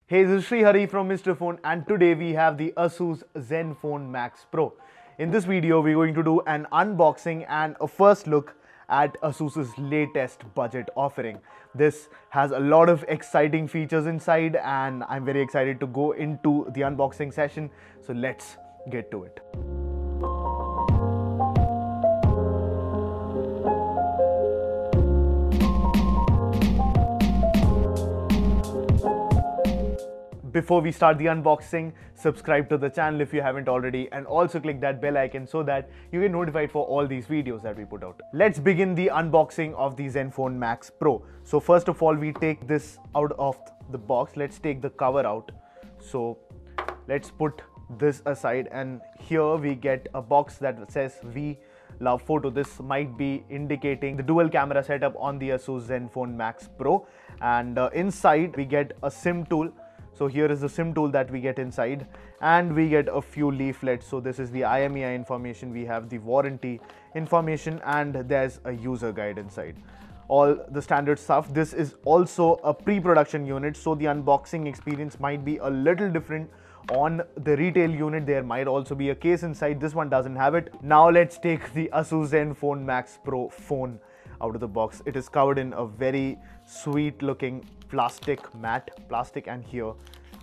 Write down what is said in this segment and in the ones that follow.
Hey, this is Sreehari from Mr. Phone, and today we have the Asus Zenfone Max Pro. In this video, we're going to do an unboxing and a first look at Asus's latest budget offering. This has a lot of exciting features inside and I'm very excited to go into the unboxing session. So let's get to it. Before we start the unboxing, subscribe to the channel if you haven't already and also click that bell icon so that you get notified for all these videos that we put out. Let's begin the unboxing of the Zenfone Max Pro. So first of all, we take this out of the box. Let's take the cover out. So let's put this aside, and here we get a box that says "We Love Photo." This might be indicating the dual camera setup on the Asus Zenfone Max Pro, and inside we get a SIM tool. So here is the SIM tool that we get inside, and we get a few leaflets. So this is the IMEI information, we have the warranty information, and there's a user guide inside. All the standard stuff. This is also a pre-production unit, so the unboxing experience might be a little different on the retail unit. There might also be a case inside. This one doesn't have it. Now let's take the Asus Zenfone Max Pro phone out of the box. It is covered in a very sweet looking matte plastic, and here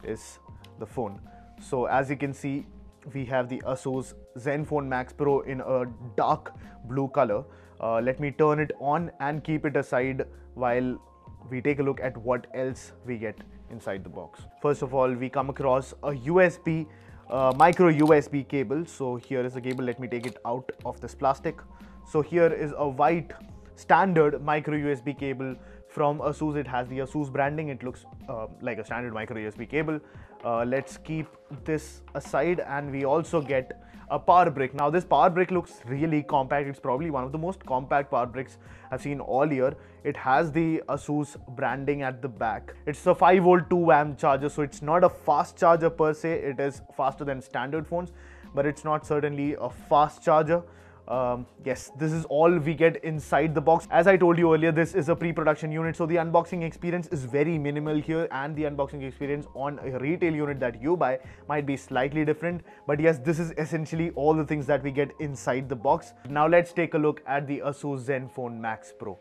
is the phone. So as you can see, we have the Asus Zenfone Max Pro in a dark blue color. Let me turn it on and keep it aside while we take a look at what else we get inside the box. First of all, we come across a USB micro USB cable. So here is the cable. Let me take it out of this plastic. So here is a white standard micro USB cable from Asus. It has the Asus branding. It looks like a standard micro USB cable. Let's keep this aside, and we also get a power brick. Now this power brick looks really compact. It's probably one of the most compact power bricks I've seen all year. It has the Asus branding at the back. It's a 5 volt 2 amp charger, so it's not a fast charger per se. It is faster than standard phones, but it's not certainly a fast charger. Yes, this is all we get inside the box. As I told you earlier, this is a pre-production unit, so the unboxing experience is very minimal here, and the unboxing experience on a retail unit that you buy might be slightly different. But yes, this is essentially all the things that we get inside the box. Now let's take a look at the Asus Zenfone Max Pro.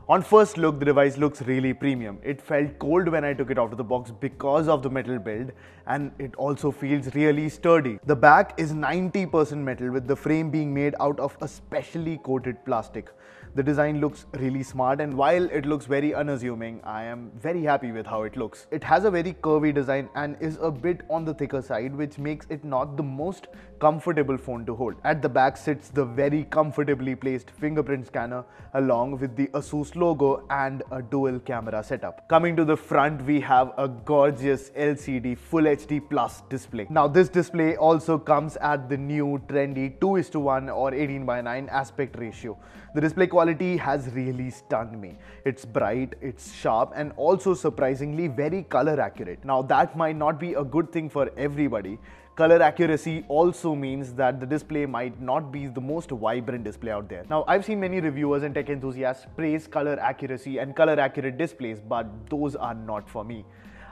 On first look, the device looks really premium. It felt cold when I took it out of the box because of the metal build, and it also feels really sturdy. The back is 90% metal, with the frame being made out of a specially coated plastic. The design looks really smart, and while it looks very unassuming, I am very happy with how it looks. It has a very curvy design and is a bit on the thicker side, which makes it not the most comfortable phone to hold. At the back sits the very comfortably placed fingerprint scanner along with the Asus logo and a dual camera setup. Coming to the front, we have a gorgeous LCD Full HD Plus display. Now this display also comes at the new trendy 2:1 or 18:9 aspect ratio. The display quality has really stunned me. It's bright, it's sharp, and also surprisingly very color accurate. Now that might not be a good thing for everybody. Color accuracy also means that the display might not be the most vibrant display out there. Now, I've seen many reviewers and tech enthusiasts praise color accuracy and color accurate displays, but those are not for me.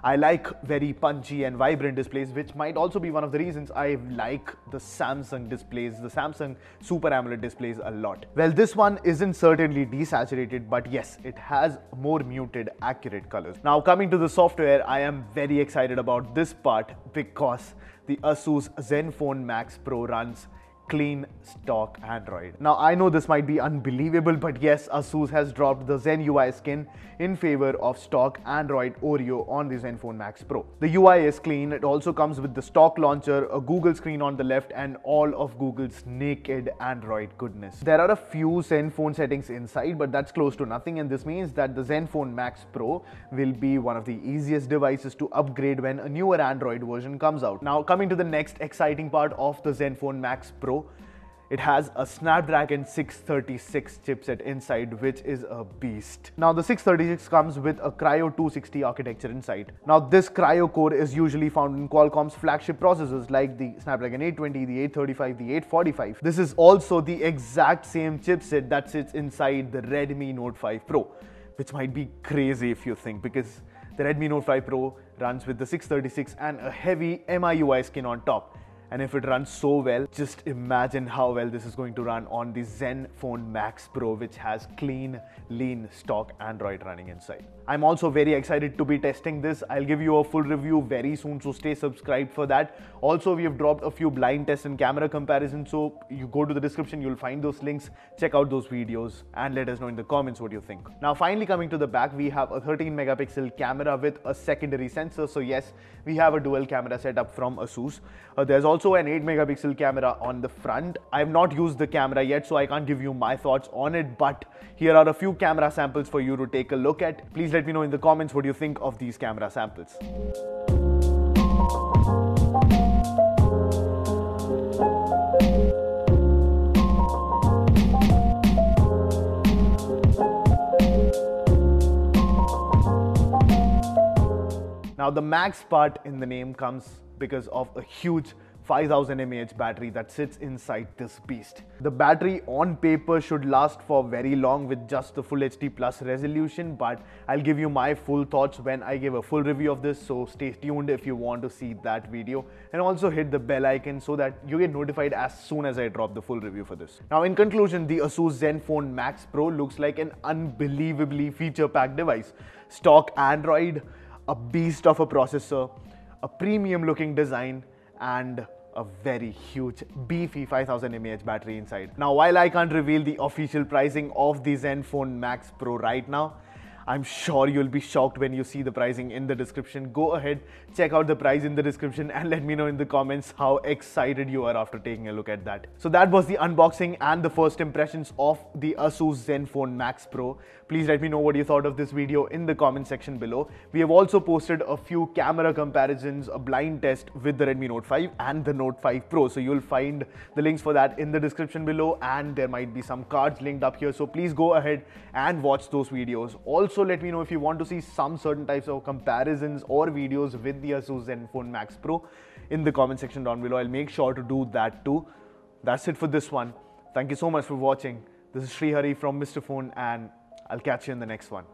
I like very punchy and vibrant displays, which might also be one of the reasons I like the Samsung displays, the Samsung Super AMOLED displays a lot. Well, this one isn't certainly desaturated, but yes, it has more muted, accurate colors. Now, coming to the software, I am very excited about this part because the Asus Zenfone Max Pro runs clean stock Android. Now I know this might be unbelievable, but yes, Asus has dropped the Zen UI skin in favor of stock Android Oreo on the Zenfone Max Pro. The UI is clean. It also comes with the stock launcher, a Google screen on the left, and all of Google's naked Android goodness. There are a few Zenfone settings inside, but that's close to nothing, and this means that the Zenfone Max Pro will be one of the easiest devices to upgrade when a newer Android version comes out. Now coming to the next exciting part of the Zenfone Max Pro, it has a Snapdragon 636 chipset inside, which is a beast. Now the 636 comes with a Cryo 260 architecture inside. Now this Cryo core is usually found in Qualcomm's flagship processors like the Snapdragon 820, the 835, the 845. This is also the exact same chipset that sits inside the Redmi Note 5 Pro, which might be crazy if you think, because The Redmi Note 5 Pro runs with the 636 and a heavy MIUI skin on top. And if it runs so well, just imagine how well this is going to run on the Zenfone Max Pro, which has clean, lean stock Android running inside. I'm also very excited to be testing this. I'll give you a full review very soon, so stay subscribed for that. Also, we have dropped a few blind tests and camera comparisons, so you go to the description, you'll find those links, check out those videos, and let us know in the comments what you think. Now, finally coming to the back, we have a 13 megapixel camera with a secondary sensor. So yes, we have a dual camera setup from Asus. There's also an 8 megapixel camera on the front. I have not used the camera yet, so I can't give you my thoughts on it, but here are a few camera samples for you to take a look at. Please let me know in the comments what you think of these camera samples. Now, the max part in the name comes because of a huge 5000 mAh battery that sits inside this beast. The battery on paper should last for very long with just the Full HD Plus resolution, but I'll give you my full thoughts when I give a full review of this, so stay tuned if you want to see that video, and also hit the bell icon so that you get notified as soon as I drop the full review for this. Now, in conclusion, the Asus Zenfone Max Pro looks like an unbelievably feature-packed device. Stock Android, a beast of a processor, a premium looking design, and a very huge beefy 5000 mAh battery inside. Now, while I can't reveal the official pricing of the Zenfone Max Pro right now, I'm sure you'll be shocked when you see the pricing in the description. Go ahead, check out the price in the description and let me know in the comments how excited you are after taking a look at that. So that was the unboxing and the first impressions of the Asus Zenfone Max Pro. Please let me know what you thought of this video in the comment section below. We have also posted a few camera comparisons, a blind test with the Redmi Note 5 and the Note 5 Pro. So you'll find the links for that in the description below, and there might be some cards linked up here. So please go ahead and watch those videos. Also, let me know if you want to see some certain types of comparisons or videos with the Asus Zenfone Max Pro in the comment section down below. I'll make sure to do that too. That's it for this one. Thank you so much for watching. This is Sreehari from Mr. Phone, and I'll catch you in the next one.